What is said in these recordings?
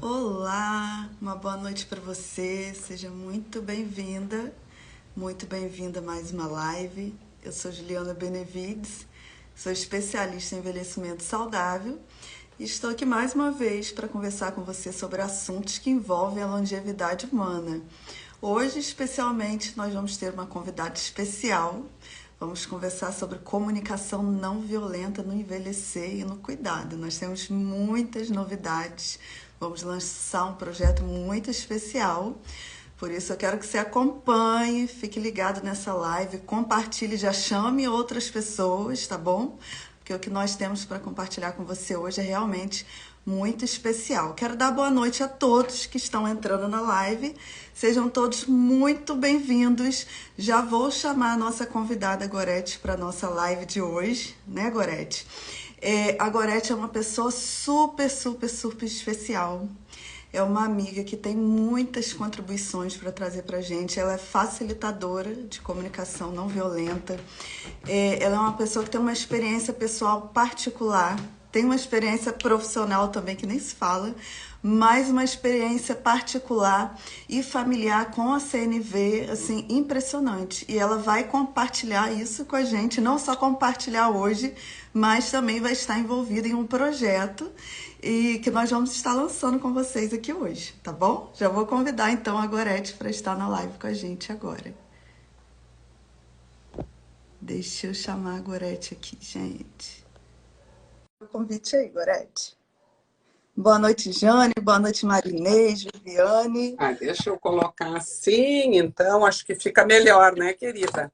Olá, uma boa noite para você. Seja muito bem-vinda a mais uma live. Eu sou Juliana Benevides, sou especialista em envelhecimento saudável e estou aqui mais uma vez para conversar com você sobre assuntos que envolvem a longevidade humana. Hoje, especialmente, nós vamos ter uma convidada especial. Vamos conversar sobre comunicação não violenta no envelhecer e no cuidado. Nós temos muitas novidades. Vamos lançar um projeto muito especial. Por isso eu quero que você acompanhe, fique ligado nessa live, compartilhe, já chame outras pessoas, tá bom? Porque o que nós temos para compartilhar com você hoje é realmente muito especial. Quero dar boa noite a todos que estão entrando na live. Sejam todos muito bem-vindos. Já vou chamar a nossa convidada Gorete para a nossa live de hoje, né, Gorete? A Gorete é uma pessoa super especial. É uma amiga que tem muitas contribuições para trazer para a gente. Ela é facilitadora de comunicação não violenta. Ela é uma pessoa que tem uma experiência pessoal particular, tem uma experiência profissional também que nem se fala, mas uma experiência particular e familiar com a CNV, assim, impressionante. E ela vai compartilhar isso com a gente, não só compartilhar hoje, mas também vai estar envolvida em um projeto e que nós vamos estar lançando com vocês aqui hoje, tá bom? Já vou convidar então a Gorete para estar na live com a gente agora. Deixa eu chamar a Gorete aqui, gente. O convite aí, Gorete. Boa noite, Jane. Boa noite, Marinês, Viviane. Deixa eu colocar assim, então acho que fica melhor, né, querida?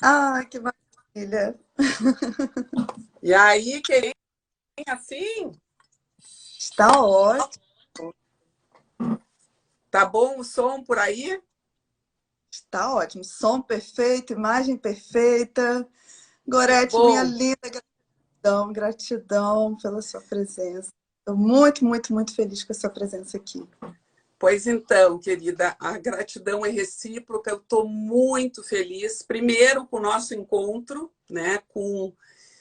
Ah, que maravilha. E aí, querem assim? Está ótimo. Tá bom o som por aí? Está ótimo. Som perfeito, imagem perfeita. Gorete, minha Bom, linda, gratidão pela sua presença. Estou muito feliz com a sua presença aqui. pois então, querida, a gratidão é recíproca. Eu estou muito feliz, primeiro com o nosso encontro, né?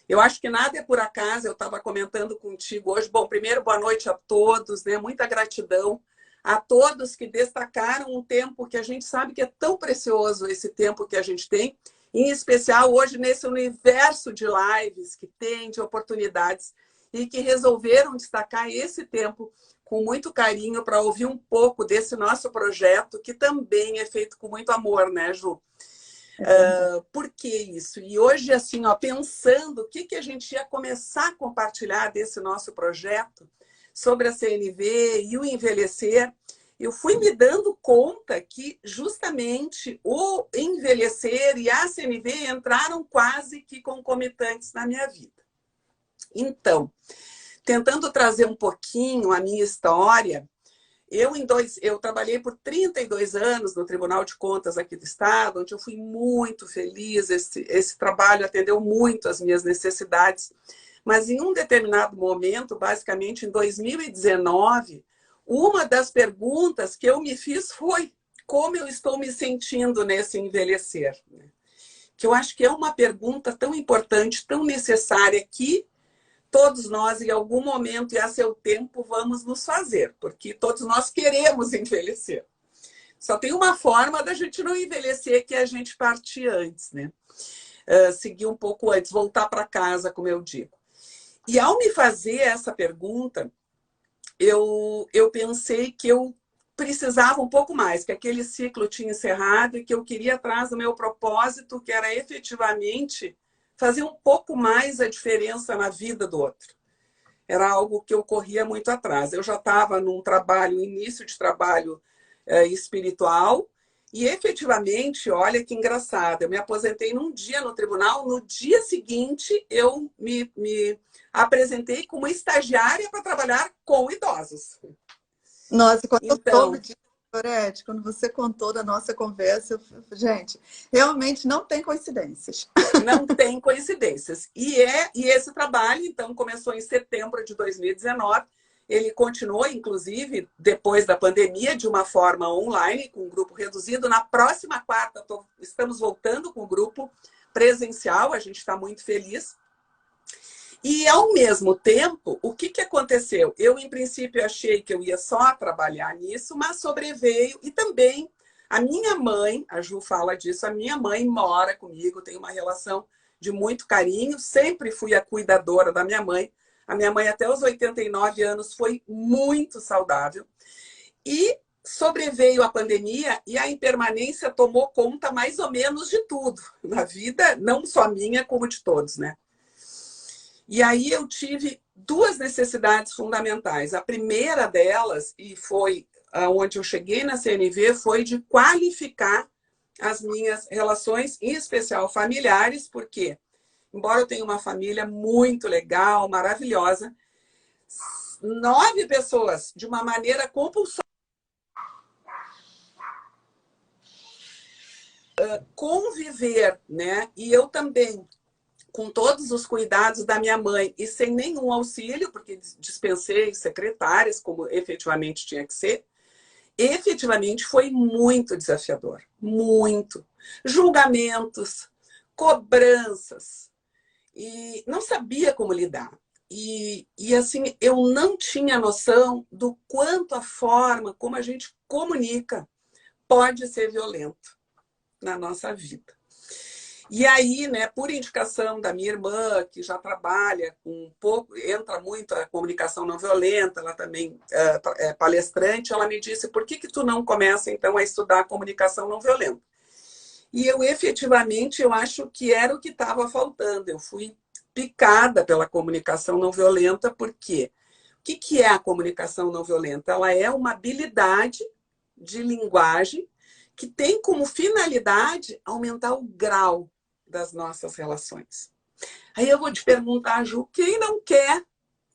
Eu acho que nada é por acaso. Eu estava comentando contigo hoje. Bom, primeiro, boa noite a todos, né? Muita gratidão a todos que destacaram um tempo que a gente sabe que é tão precioso, esse tempo que a gente tem, em especial hoje nesse universo de lives que tem, de oportunidades, e que resolveram destacar esse tempo com muito carinho para ouvir um pouco desse nosso projeto, que também é feito com muito amor, né, Ju? Por que isso? E hoje, assim, ó, pensando o que a gente ia começar a compartilhar desse nosso projeto sobre a CNV e o envelhecer, eu fui me dando conta que justamente o envelhecer e a CNV entraram quase que concomitantes na minha vida. Então, tentando trazer um pouquinho a minha história, eu trabalhei por 32 anos no Tribunal de Contas aqui do Estado, onde eu fui muito feliz. Esse trabalho atendeu muito às minhas necessidades. Mas em um determinado momento, basicamente em 2019, uma das perguntas que eu me fiz foi como eu estou me sentindo nesse envelhecer. Que eu acho que é uma pergunta tão importante, tão necessária, que todos nós, em algum momento e a seu tempo, vamos nos fazer, porque todos nós queremos envelhecer. Só tem uma forma da gente não envelhecer, que é a gente partir antes, né? Seguir um pouco antes, voltar para casa, como eu digo. E ao me fazer essa pergunta, eu pensei que eu precisava um pouco mais, que aquele ciclo tinha encerrado e que eu queria atrás do meu propósito, que era efetivamente fazer um pouco mais a diferença na vida do outro. Era algo que eu corria muito atrás. Eu já estava num trabalho, início de trabalho espiritual, e efetivamente, olha que engraçado, eu me aposentei num dia no tribunal, no dia seguinte eu me apresentei como estagiária para trabalhar com idosos. Nossa, quando eu soube Então, disso, Gorete, quando você contou da nossa conversa, gente, realmente não tem coincidências. não tem coincidências. E esse trabalho, então, começou em setembro de 2019. Ele continuou, inclusive, depois da pandemia, de uma forma online, com um grupo reduzido. Na próxima quarta, estamos voltando com o grupo presencial, a gente está muito feliz. E, ao mesmo tempo, o que, que aconteceu? Eu, em princípio, achei que eu ia só trabalhar nisso, mas sobreveio. E também a minha mãe, a Ju fala disso, a minha mãe mora comigo, tem uma relação de muito carinho. Sempre fui a cuidadora da minha mãe. A minha mãe, até os 89 anos, foi muito saudável. E sobreveio a pandemia e a impermanência tomou conta mais ou menos de tudo na vida, não só minha, como de todos, né? E aí eu tive duas necessidades fundamentais. A primeira delas, e foi onde eu cheguei na CNV, foi de qualificar as minhas relações, em especial familiares, porque, embora eu tenha uma família muito legal, maravilhosa, 9 pessoas, de uma maneira compulsória, conviver, né? E eu também, com todos os cuidados da minha mãe e sem nenhum auxílio, porque dispensei secretárias, como efetivamente tinha que ser, efetivamente foi muito desafiador. Muito. Julgamentos, cobranças. E não sabia como lidar. E assim, eu não tinha noção do quanto a forma como a gente comunica pode ser violento na nossa vida. E aí, né, por indicação da minha irmã, que já trabalha com um pouco, entra muito a comunicação não violenta, ela também é palestrante, ela me disse, por que que tu não começa, então, a estudar comunicação não violenta? E eu, efetivamente, eu acho que era o que estava faltando. Eu fui picada pela comunicação não violenta, porque o que que é a comunicação não violenta? Ela é uma habilidade de linguagem que tem como finalidade aumentar o grau das nossas relações. Aí eu vou te perguntar, Ju, quem não quer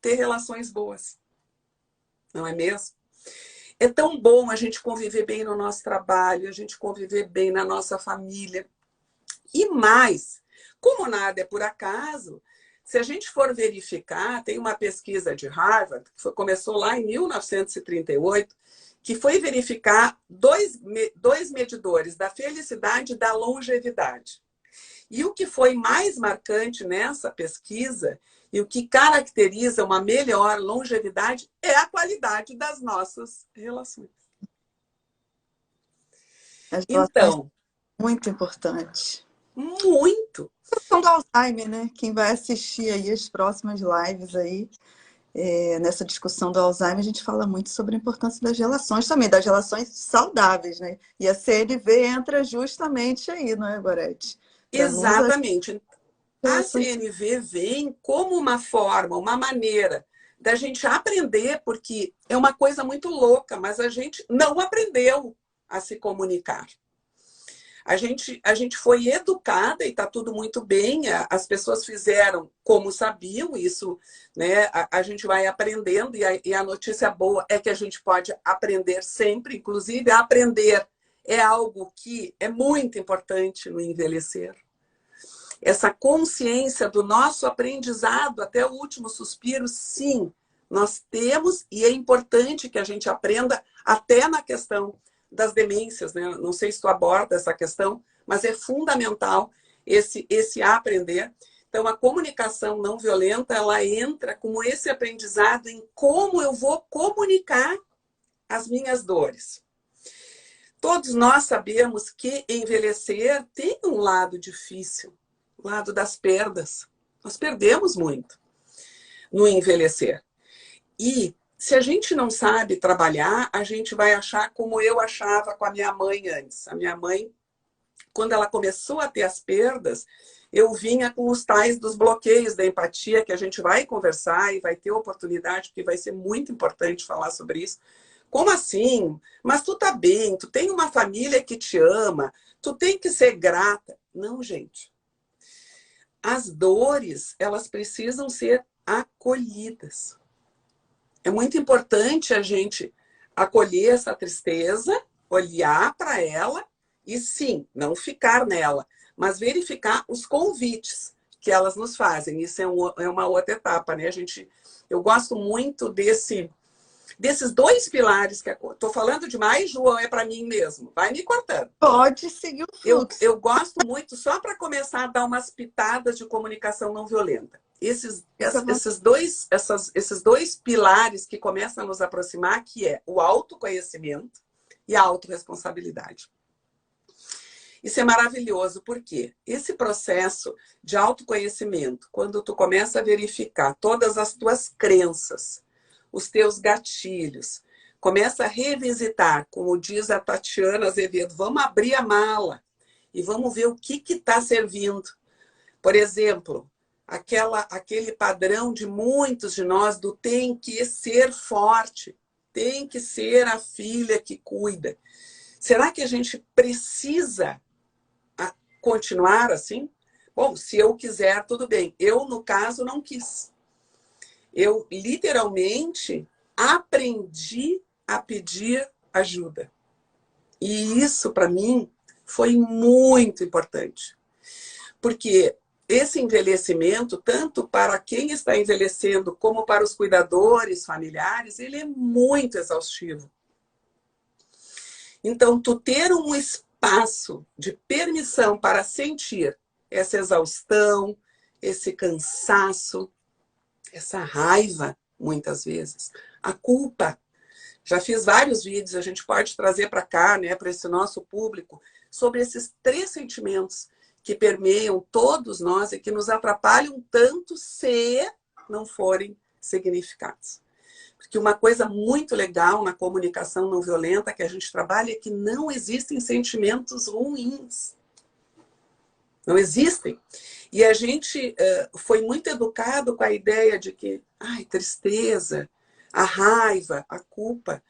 ter relações boas? Não é mesmo? É tão bom a gente conviver bem no nosso trabalho, a gente conviver bem na nossa família. E mais, como nada é por acaso, se a gente for verificar, tem uma pesquisa de Harvard, que começou lá em 1938, que foi verificar dois medidores da felicidade e da longevidade. E o que foi mais marcante nessa pesquisa e o que caracteriza uma melhor longevidade é a qualidade das nossas relações. As relações Então, são muito importantes. muito. A questão do Alzheimer, né? Quem vai assistir aí as próximas lives aí, nessa discussão do Alzheimer, a gente fala muito sobre a importância das relações também, das relações saudáveis, né? E a CNV entra justamente aí, não é, Gorete? Para nos ajudar Exatamente. em A relações. CNV vem como uma forma, uma maneira da gente aprender, porque é uma coisa muito louca, mas a gente não aprendeu a se comunicar. A gente foi educada e está tudo muito bem, as pessoas fizeram como sabiam, isso, né? A gente vai aprendendo, e a notícia boa é que a gente pode aprender sempre, inclusive aprender é algo que é muito importante no envelhecer. Essa consciência do nosso aprendizado até o último suspiro, sim, nós temos, e é importante que a gente aprenda até na questão das demências, né? Não sei se tu aborda essa questão, mas é fundamental esse aprender. Então, a comunicação não violenta, ela entra como esse aprendizado em como eu vou comunicar as minhas dores. Todos nós sabemos que envelhecer tem um lado difícil, o lado das perdas. Nós perdemos muito no envelhecer. E se a gente não sabe trabalhar, a gente vai achar como eu achava com a minha mãe antes. A minha mãe, quando ela começou a ter as perdas, eu vinha com os tais dos bloqueios da empatia, que a gente vai conversar e vai ter oportunidade, porque vai ser muito importante falar sobre isso. Como assim? Mas tu tá bem, tu tem uma família que te ama, tu tem que ser grata. Não, gente. As dores, elas precisam ser acolhidas. É muito importante a gente acolher essa tristeza, olhar para ela e, sim, não ficar nela, mas verificar os convites que elas nos fazem. Isso é uma outra etapa, né? Eu gosto muito desses dois pilares que estou falando demais, João, é para mim mesmo. Vai me cortando. Pode seguir o fluxo. Eu gosto muito, só para começar a dar umas pitadas de comunicação não violenta. esses dois pilares que começam a nos aproximar, que é o autoconhecimento e a autorresponsabilidade. Isso é maravilhoso, porque esse processo de autoconhecimento, quando tu começa a verificar todas as tuas crenças, os teus gatilhos, começa a revisitar, como diz a Tatiana Azevedo, vamos abrir a mala e vamos ver o que está servindo. Por exemplo, aquele padrão de muitos de nós do tem que ser forte, tem que ser a filha que cuida. Será que a gente precisa continuar assim? Bom, se eu quiser, tudo bem. Eu, no caso, não quis. Eu, literalmente, aprendi a pedir ajuda. E isso, para mim, foi muito importante. Porque esse envelhecimento, tanto para quem está envelhecendo, como para os cuidadores familiares, ele é muito exaustivo. Então, tu ter um espaço de permissão para sentir essa exaustão, esse cansaço, essa raiva, muitas vezes, a culpa. Já fiz vários vídeos, a gente pode trazer para cá, né, para esse nosso público, sobre esses 3 sentimentos que permeiam todos nós e que nos atrapalham tanto se não forem significados. Porque uma coisa muito legal na comunicação não violenta que a gente trabalha é que não existem sentimentos ruins. Não existem. E a gente foi muito educado com a ideia de que, tristeza, a raiva, a culpa,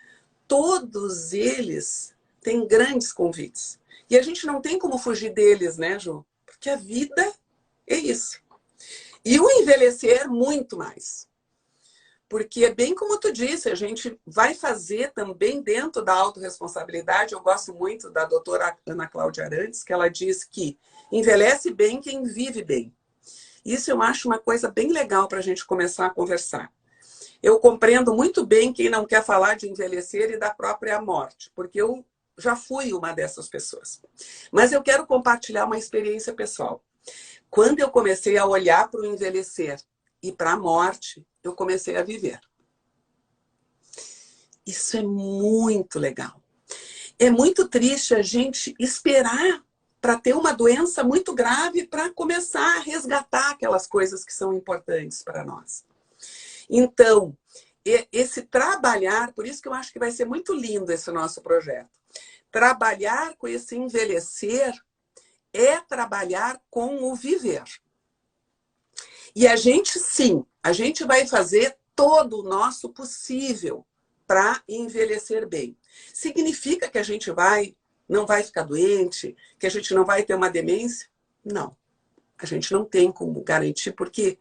todos eles têm grandes convites. E a gente não tem como fugir deles, né, Ju? Porque a vida é isso. E o envelhecer, muito mais. Porque é bem como tu disse, a gente vai fazer também dentro da autorresponsabilidade. Eu gosto muito da doutora Ana Cláudia Arantes, que ela diz que envelhece bem quem vive bem. Isso eu acho uma coisa bem legal para a gente começar a conversar. Eu compreendo muito bem quem não quer falar de envelhecer e da própria morte, porque eu já fui uma dessas pessoas. Mas eu quero compartilhar uma experiência pessoal. Quando eu comecei a olhar para o envelhecer e para a morte, eu comecei a viver. Isso é muito legal. É muito triste a gente esperar para ter uma doença muito grave para começar a resgatar aquelas coisas que são importantes para nós. Então, esse trabalhar, por isso que eu acho que vai ser muito lindo esse nosso projeto. Trabalhar com esse envelhecer é trabalhar com o viver. E a gente, sim, a gente vai fazer todo o nosso possível para envelhecer bem. Significa que a gente não vai ficar doente, que a gente não vai ter uma demência? Não. A gente não tem como garantir, porque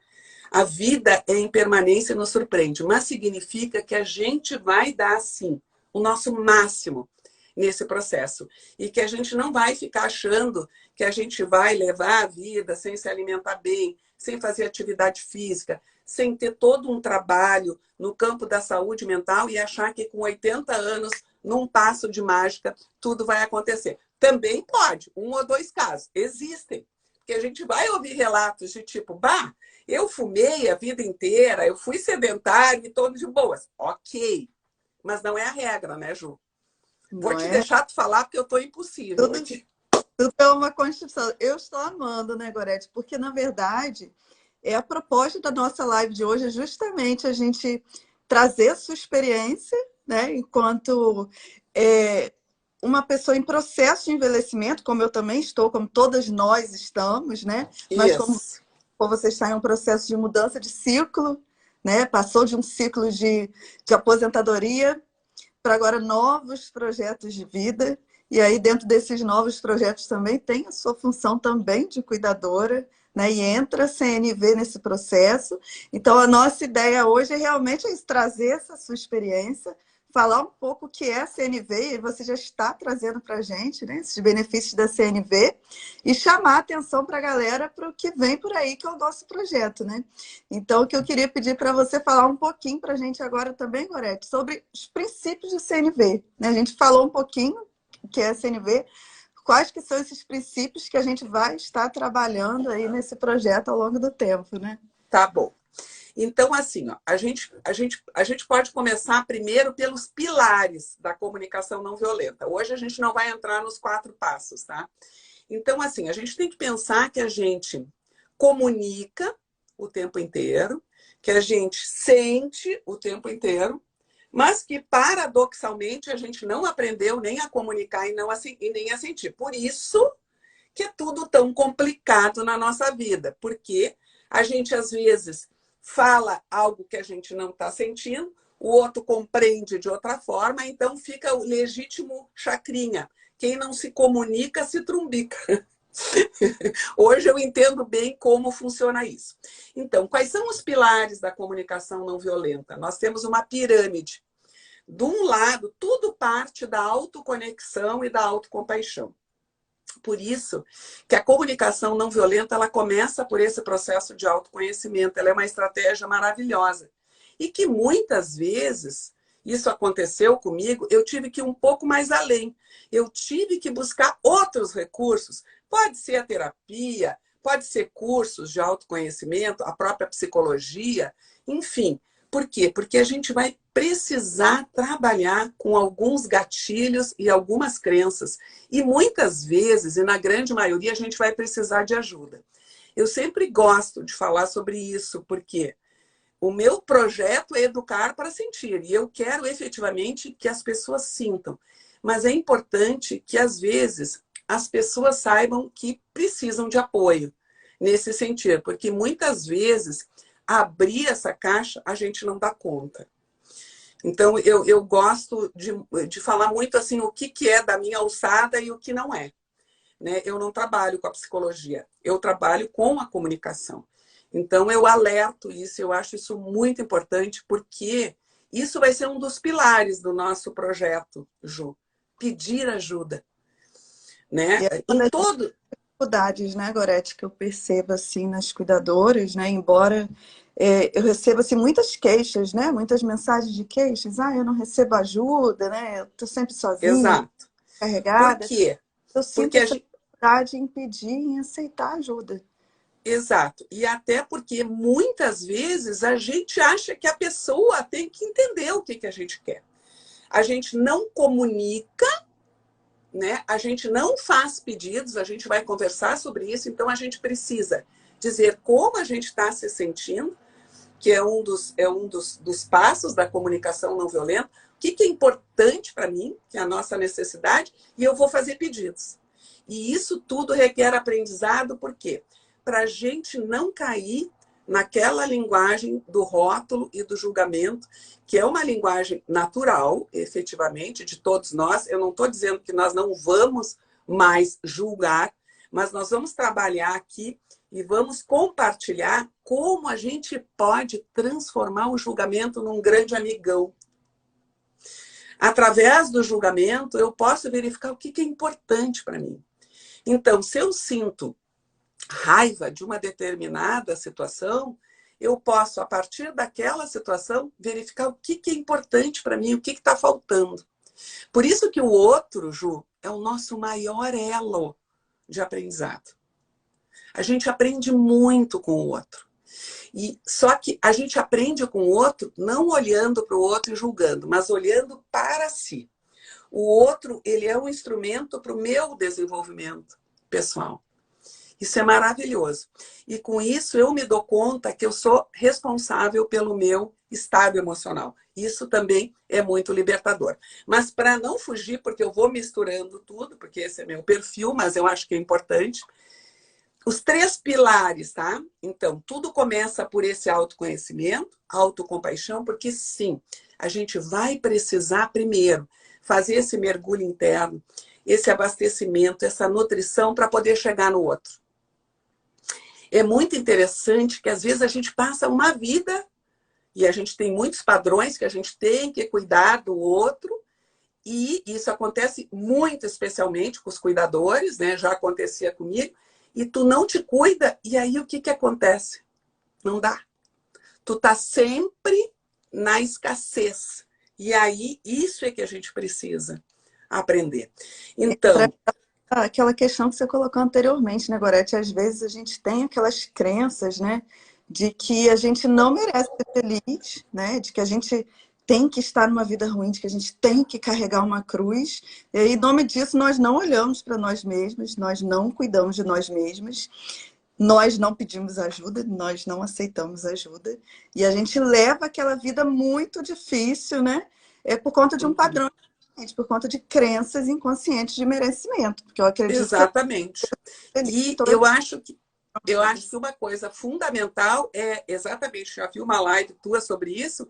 a vida é impermanência e nos surpreende, mas significa que a gente vai dar, sim, o nosso máximo nesse processo. E que a gente não vai ficar achando que a gente vai levar a vida sem se alimentar bem, sem fazer atividade física, sem ter todo um trabalho no campo da saúde mental e achar que com 80 anos, num passo de mágica, tudo vai acontecer. Também pode, 1 ou 2 casos, existem. Porque a gente vai ouvir relatos de tipo, eu fumei a vida inteira, eu fui sedentário e todo de boas. Ok, mas não é a regra, né, Ju? Vou te deixar tu falar porque eu estou impossível. Tudo é uma construção. Eu estou amando, né, Gorete? Porque, na verdade, a proposta da nossa live de hoje é justamente a gente trazer a sua experiência, né, enquanto uma pessoa em processo de envelhecimento, como eu também estou, como todas nós estamos, né? Mas como você está em um processo de mudança de ciclo, né? Passou de um ciclo de aposentadoria para agora novos projetos de vida. E aí, dentro desses novos projetos também tem a sua função também de cuidadora, né? E entra a CNV nesse processo. Então, a nossa ideia hoje é realmente trazer essa sua experiência, falar um pouco o que é a CNV, e você já está trazendo para a gente, né, esses benefícios da CNV, e chamar a atenção para a galera para o que vem por aí, que é o nosso projeto, né? Então, o que eu queria pedir para você falar um pouquinho para a gente agora também, Gorete, sobre os princípios do CNV. Né? A gente falou um pouquinho o que é a CNV, quais que são esses princípios que a gente vai estar trabalhando aí nesse projeto ao longo do tempo, né? Tá bom. Então, assim, ó, a gente pode começar primeiro pelos pilares da comunicação não violenta. Hoje a gente não vai entrar nos 4 passos, tá? Então, assim, a gente tem que pensar que a gente comunica o tempo inteiro, que a gente sente o tempo inteiro, mas que, paradoxalmente, a gente não aprendeu nem a comunicar e nem a sentir. Por isso que é tudo tão complicado na nossa vida, porque a gente, às vezes, fala algo que a gente não está sentindo, o outro compreende de outra forma, então fica o legítimo chacrinha. Quem não se comunica, se trumbica. Hoje eu entendo bem como funciona isso. Então, quais são os pilares da comunicação não violenta? Nós temos uma pirâmide. De um lado, tudo parte da autoconexão e da autocompaixão. Por isso que a comunicação não violenta, ela começa por esse processo de autoconhecimento. Ela é uma estratégia maravilhosa. E que muitas vezes, isso aconteceu comigo, eu tive que ir um pouco mais além. Eu tive que buscar outros recursos. Pode ser a terapia, pode ser cursos de autoconhecimento, a própria psicologia, enfim. Por quê? Porque a gente vai precisar trabalhar com alguns gatilhos e algumas crenças. E muitas vezes, e na grande maioria, a gente vai precisar de ajuda. Eu sempre gosto de falar sobre isso, porque o meu projeto é educar para sentir. E eu quero efetivamente que as pessoas sintam. Mas é importante que, às vezes, as pessoas saibam que precisam de apoio nesse sentido. Porque muitas vezes abrir essa caixa, a gente não dá conta. Então, eu gosto de falar muito assim o que é da minha alçada e o que não é. Né? Eu não trabalho com a psicologia, eu trabalho com a comunicação. Então, eu alerto isso, eu acho isso muito importante, porque isso vai ser um dos pilares do nosso projeto, Ju. Pedir ajuda. Né? E é uma Em das todo... dificuldades, né, Gorete, que eu percebo assim nas cuidadoras, né? Embora eu receba assim, muitas queixas, né? Muitas mensagens de queixas. Ah, eu não recebo ajuda, né? Eu tô sempre sozinha, Exato. Por carregada. quê? Eu sinto Porque a essa gente... dificuldade em pedir, em aceitar ajuda. Exato. E até porque muitas vezes a gente acha que a pessoa tem que entender o que a gente quer. A gente não comunica, né? A gente não faz pedidos, a gente vai conversar sobre isso, então a gente precisa dizer como a gente está se sentindo, que é um dos passos da comunicação não violenta, o que é importante para mim, que é a nossa necessidade, e eu vou fazer pedidos. E isso tudo requer aprendizado, por quê? Para a gente não cair naquela linguagem do rótulo e do julgamento, que é uma linguagem natural, efetivamente, de todos nós. Eu não estou dizendo que nós não vamos mais julgar, mas nós vamos trabalhar aqui e vamos compartilhar como a gente pode transformar o julgamento num grande amigão. Através do julgamento, eu posso verificar o que é importante para mim. Então, se eu sinto raiva de uma determinada situação, eu posso, a partir daquela situação, verificar o que é importante para mim, o que está faltando. Por isso que o outro, Ju, é o nosso maior elo de aprendizado. A gente aprende muito com o outro. E só que a gente aprende com o outro não olhando para o outro e julgando, mas olhando para si. O outro, ele é um instrumento para o meu desenvolvimento pessoal. Isso é maravilhoso. E com isso eu me dou conta que eu sou responsável pelo meu estado emocional. Isso também é muito libertador. Mas para não fugir, porque eu vou misturando tudo, porque esse é meu perfil, mas eu acho que é importante. Os 3 pilares, tá? Então, tudo começa por esse autoconhecimento, autocompaixão, porque sim, a gente vai precisar primeiro fazer esse mergulho interno, esse abastecimento, essa nutrição para poder chegar no outro. É muito interessante que às vezes a gente passa uma vida e a gente tem muitos padrões que a gente tem que cuidar do outro, e isso acontece muito especialmente com os cuidadores, né? Já acontecia comigo, e tu não te cuida, e aí o que acontece? Não dá. Tu tá sempre na escassez. E aí, isso é que a gente precisa aprender. Então, Aquela questão que você colocou anteriormente, né, Gorete? Às vezes a gente tem aquelas crenças, né? de que a gente não merece ser feliz, né? De que a gente tem que estar numa vida ruim, de que a gente tem que carregar uma cruz. E aí, em nome disso, nós não olhamos para nós mesmos, nós não cuidamos de nós mesmos, nós não pedimos ajuda, nós não aceitamos ajuda. E a gente leva aquela vida muito difícil, né? É por conta de um padrão, por conta de crenças inconscientes de merecimento. Porque eu acredito que eu Exatamente. sou feliz E todas eu acho que uma coisa fundamental é exatamente, já vi uma live tua sobre isso,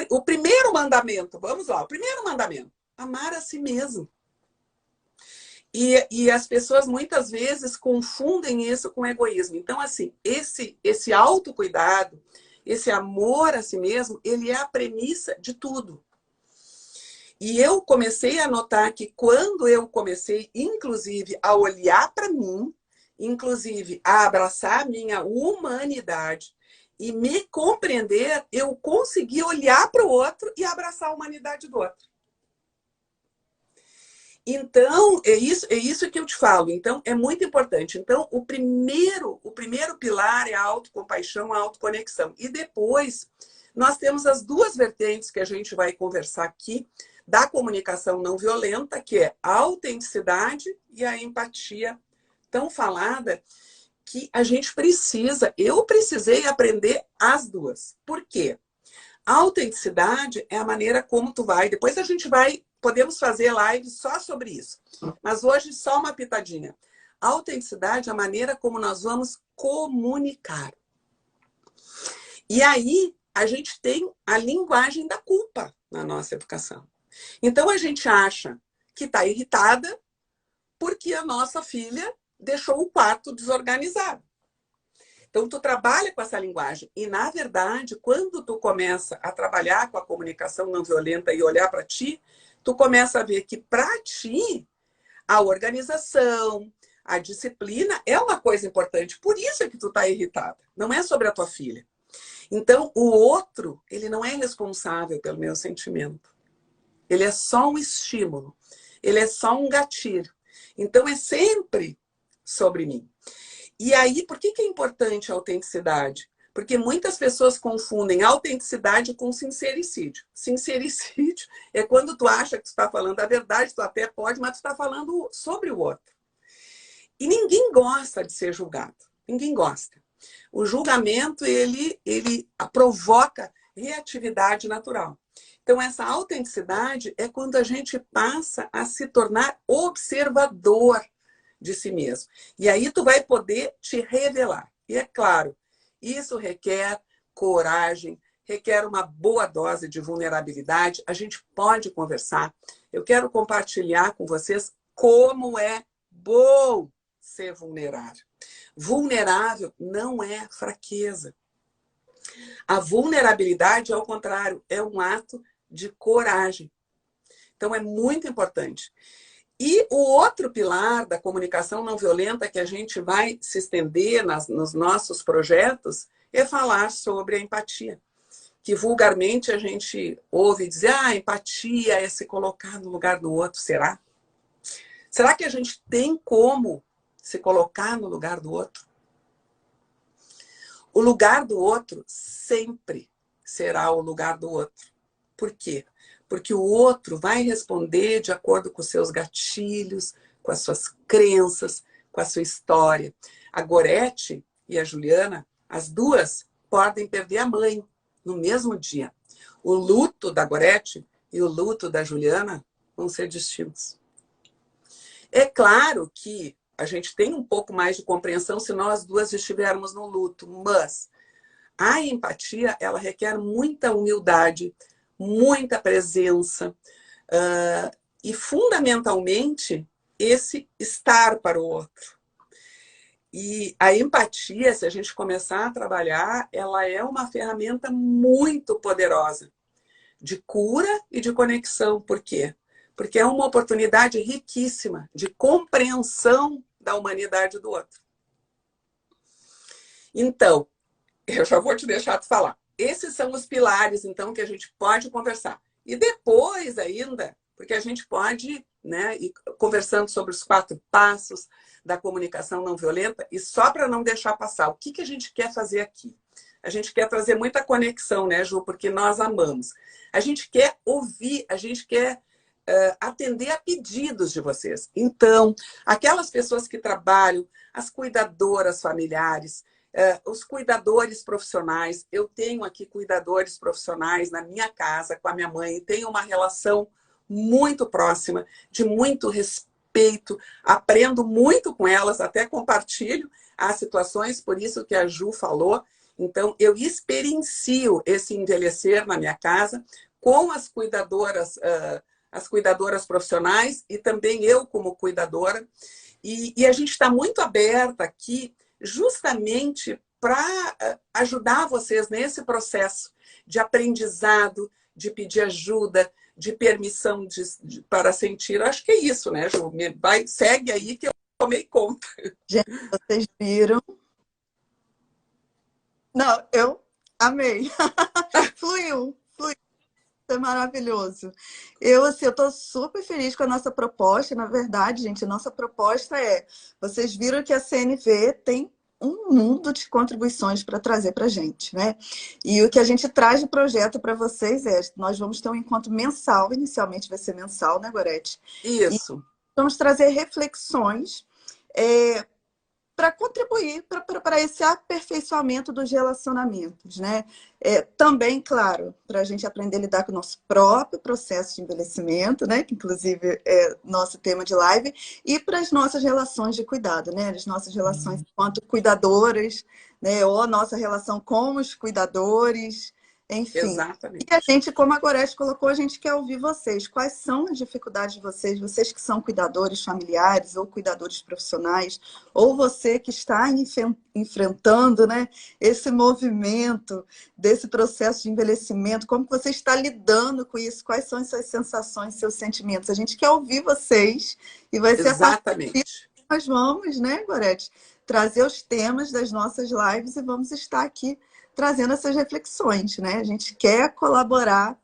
o primeiro mandamento, vamos lá, o primeiro mandamento, amar a si mesmo. E as pessoas muitas vezes confundem isso com egoísmo. Então, assim, esse autocuidado, esse amor a si mesmo, ele é a premissa de tudo. E eu comecei a notar que quando eu comecei, inclusive, a olhar para mim, inclusive a abraçar a minha humanidade e me compreender, eu consegui olhar para o outro e abraçar a humanidade do outro. Então, é isso que eu te falo. Então, é muito importante. Então, o primeiro pilar é a autocompaixão, a autoconexão. E depois, nós temos as duas vertentes que a gente vai conversar aqui, da comunicação não violenta, que é a autenticidade e a empatia, tão falada, que a gente precisa, eu precisei aprender as duas. Por quê? A autenticidade é a maneira como tu vai. Depois a gente podemos fazer live só sobre isso. Mas hoje só uma pitadinha. A autenticidade é a maneira como nós vamos comunicar. E aí a gente tem a linguagem da culpa na nossa educação. Então a gente acha que está irritada porque a nossa filha deixou o quarto desorganizado. Então, tu trabalha com essa linguagem. E, na verdade, quando tu começa a trabalhar com a comunicação não violenta e olhar para ti, tu começa a ver que, para ti, a organização, a disciplina é uma coisa importante. Por isso é que tu está irritada. Não é sobre a tua filha. Então, o outro, ele não é responsável pelo meu sentimento. Ele é só um estímulo. Ele é só um gatilho. Então, é sempre sobre mim. E aí, por que é importante a autenticidade? Porque muitas pessoas confundem autenticidade com sincericídio. Sincericídio é quando tu acha que tu está falando a verdade, tu até pode, mas tu está falando sobre o outro. E ninguém gosta de ser julgado. Ninguém gosta. O julgamento, ele provoca reatividade natural. Então, essa autenticidade é quando a gente passa a se tornar observador de si mesmo. E aí tu vai poder te revelar. E é claro, isso requer coragem, requer uma boa dose de vulnerabilidade. A gente pode conversar. Eu quero compartilhar com vocês como é bom ser vulnerável. Vulnerável não é fraqueza. A vulnerabilidade, ao contrário, é um ato de coragem. Então, é muito importante. E o outro pilar da comunicação não violenta que a gente vai se estender nos nossos projetos é falar sobre a empatia. Que vulgarmente a gente ouve dizer, empatia é se colocar no lugar do outro. Será? Será que a gente tem como se colocar no lugar do outro? O lugar do outro sempre será o lugar do outro. Por quê? Porque o outro vai responder de acordo com os seus gatilhos, com as suas crenças, com a sua história. A Gorete e a Juliana, as duas podem perder a mãe no mesmo dia. O luto da Gorete e o luto da Juliana vão ser distintos. É claro que a gente tem um pouco mais de compreensão se nós duas estivermos no luto, mas a empatia, ela requer muita humildade, muita presença e, fundamentalmente, esse estar para o outro. E a empatia, se a gente começar a trabalhar, ela é uma ferramenta muito poderosa de cura e de conexão. Por quê? Porque é uma oportunidade riquíssima de compreensão da humanidade do outro. Então, eu já vou te deixar te falar. Esses são os pilares, então, que a gente pode conversar. E depois, ainda, porque a gente pode, né, ir conversando sobre os 4 passos da comunicação não violenta, e só para não deixar passar, o que a gente quer fazer aqui? A gente quer trazer muita conexão, né, Ju? Porque nós amamos. A gente quer ouvir, a gente quer atender a pedidos de vocês. Então, aquelas pessoas que trabalham, as cuidadoras familiares, os cuidadores profissionais. Eu tenho aqui cuidadores profissionais na minha casa com a minha mãe, tenho uma relação muito próxima, de muito respeito, aprendo muito com elas, até compartilho as situações, por isso que a Ju falou. Então, eu experiencio esse envelhecer na minha casa com as cuidadoras profissionais e também eu como cuidadora. E a gente está muito aberta aqui justamente para ajudar vocês nesse processo de aprendizado, de pedir ajuda, de permissão para sentir. Acho que é isso, né, Ju? Segue aí que eu tomei conta. Gente, vocês viram? Não, eu amei. Fluiu. É maravilhoso. Assim, eu estou super feliz com a nossa proposta. Na verdade, gente, a nossa proposta vocês viram que a CNV tem um mundo de contribuições para trazer para a gente, né? E o que a gente traz de projeto para vocês nós vamos ter um encontro mensal, inicialmente vai ser mensal, né, Gorete? Isso. E vamos trazer reflexões para contribuir para esse aperfeiçoamento dos relacionamentos, né? Também, claro, para a gente aprender a lidar com o nosso próprio processo de envelhecimento, né? Que inclusive é nosso tema de live, e para as nossas relações de cuidado, né? As nossas relações enquanto cuidadoras, né? Ou a nossa relação com os cuidadores, enfim. Exatamente. E a gente, como a Gorete colocou, a gente quer ouvir vocês. Quais são as dificuldades de vocês que são cuidadores familiares ou cuidadores profissionais, ou você que está enfrentando, né, esse movimento desse processo de envelhecimento, como que você está lidando com isso? Quais são as suas sensações, seus sentimentos? A gente quer ouvir vocês e vai ser exatamente. A partir disso que nós vamos, né, Gorete, trazer os temas das nossas lives e vamos estar aqui trazendo essas reflexões, né? A gente quer colaborar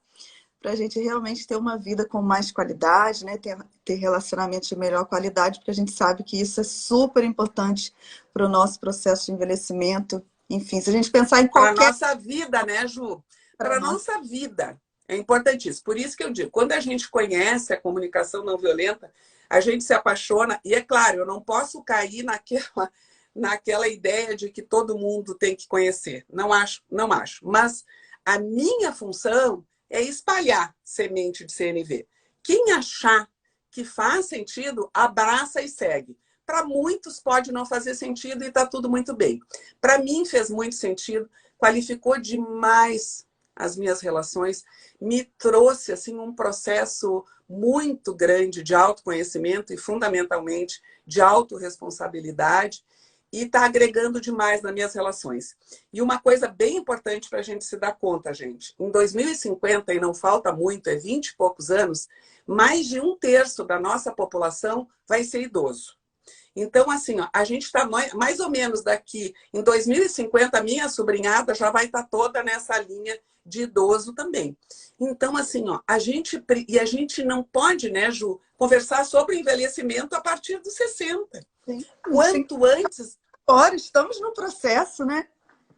para a gente realmente ter uma vida com mais qualidade, né? Ter relacionamentos de melhor qualidade, porque a gente sabe que isso é super importante para o nosso processo de envelhecimento. Enfim, se a gente pensar em qualquer... Para a nossa vida, né, Ju? Para a nossa vida. É importantíssimo. Por isso que eu digo, quando a gente conhece a comunicação não violenta, a gente se apaixona. E é claro, eu não posso cair naquela ideia de que todo mundo tem que conhecer. Não acho. Mas a minha função é espalhar semente de CNV. Quem achar que faz sentido, abraça e segue. Para muitos pode não fazer sentido e está tudo muito bem. Para mim fez muito sentido, qualificou demais as minhas relações, me trouxe assim um processo muito grande de autoconhecimento e fundamentalmente de autorresponsabilidade. E está agregando demais nas minhas relações. E uma coisa bem importante para a gente se dar conta, gente. Em 2050, e não falta muito, é 20 e poucos anos, mais de 1/3 da nossa população vai ser idoso. Então, assim, ó, a gente está mais ou menos daqui, em 2050, a minha sobrinhada já vai estar toda nessa linha de idoso também. Então, assim, ó, a gente não pode, né, Ju, conversar sobre envelhecimento a partir dos 60. Sim. Quanto antes... Agora, estamos no processo, né?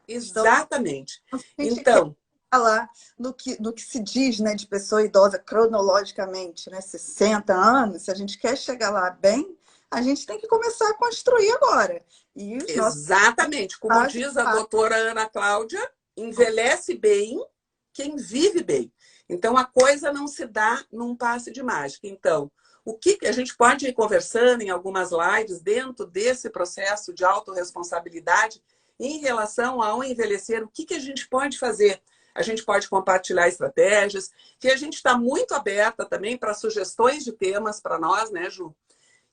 Exatamente. Então, falar no que se diz, né, de pessoa idosa cronologicamente, né, 60 anos, se a gente quer chegar lá bem, a gente tem que começar a construir agora. E exatamente. Como diz a doutora Ana Cláudia, envelhece bem quem vive bem. Então, a coisa não se dá num passe de mágica. Então, o que a gente pode ir conversando em algumas lives dentro desse processo de autorresponsabilidade em relação ao envelhecer, o que a gente pode fazer? A gente pode compartilhar estratégias, que a gente está muito aberta também para sugestões de temas para nós, né, Ju?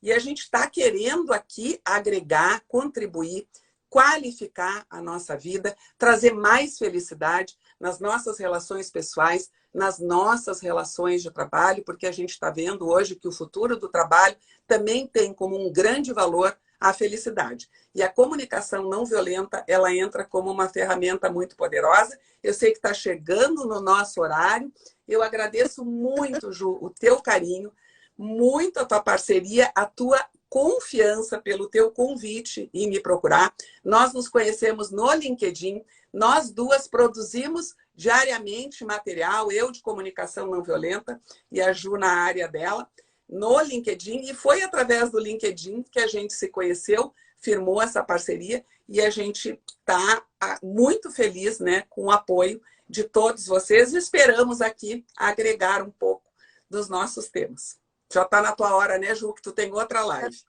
E a gente está querendo aqui agregar, contribuir, qualificar a nossa vida, trazer mais felicidade nas nossas relações pessoais, nas nossas relações de trabalho, porque a gente está vendo hoje que o futuro do trabalho também tem como um grande valor a felicidade. E a comunicação não violenta, ela entra como uma ferramenta muito poderosa. Eu sei que está chegando no nosso horário. Eu agradeço muito, Ju, o teu carinho, muito a tua parceria, a tua confiança pelo teu convite em me procurar. Nós nos conhecemos no LinkedIn, nós duas produzimos diariamente material, eu de comunicação não violenta e a Ju na área dela, no LinkedIn, e foi através do LinkedIn que a gente se conheceu, firmou essa parceria e a gente está muito feliz, né, com o apoio de todos vocês e esperamos aqui agregar um pouco dos nossos temas. Já está na tua hora, né, Ju, que tu tem outra live.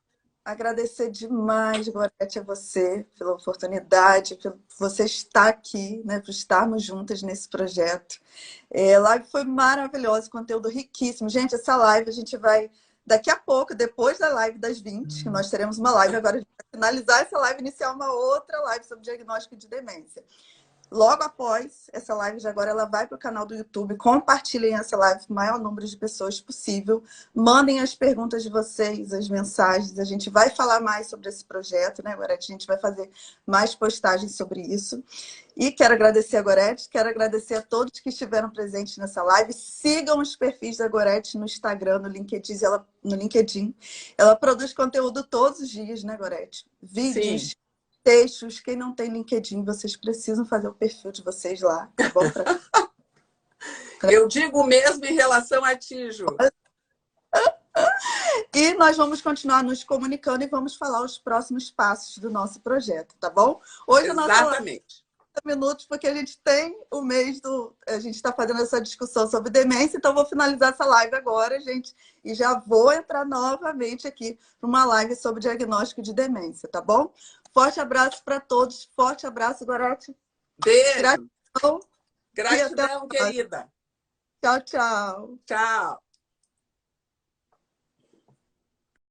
Agradecer demais, Gorete, a você pela oportunidade, por você estar aqui, né, por estarmos juntas nesse projeto. A live foi maravilhosa, conteúdo riquíssimo. Gente, essa live a gente vai, daqui a pouco, depois da live das 20, que nós teremos uma live, agora a gente vai finalizar essa live, iniciar uma outra live sobre diagnóstico de demência. Logo após essa live de agora, ela vai para o canal do YouTube. Compartilhem essa live com o maior número de pessoas possível. Mandem as perguntas de vocês, as mensagens. A gente vai falar mais sobre esse projeto, né, Gorete? A gente vai fazer mais postagens sobre isso. E quero agradecer a Gorete, quero agradecer a todos que estiveram presentes nessa live. Sigam os perfis da Gorete no Instagram, no LinkedIn. Ela produz conteúdo todos os dias, né, Gorete? Vídeos. Sim. Textos, quem não tem LinkedIn, vocês precisam fazer o perfil de vocês lá, tá bom? Eu digo mesmo em relação a ti, Ju. E nós vamos continuar nos comunicando e vamos falar os próximos passos do nosso projeto, tá bom? Hoje Exatamente. 30 minutos, porque a gente tem o mês do... A gente está fazendo essa discussão sobre demência, então vou finalizar essa live agora, gente, e já vou entrar novamente aqui para uma live sobre diagnóstico de demência, tá bom? Forte abraço para todos. Forte abraço, Gorete. Beijo. Gratidão. Gratidão, querida. Tchau, tchau. Tchau.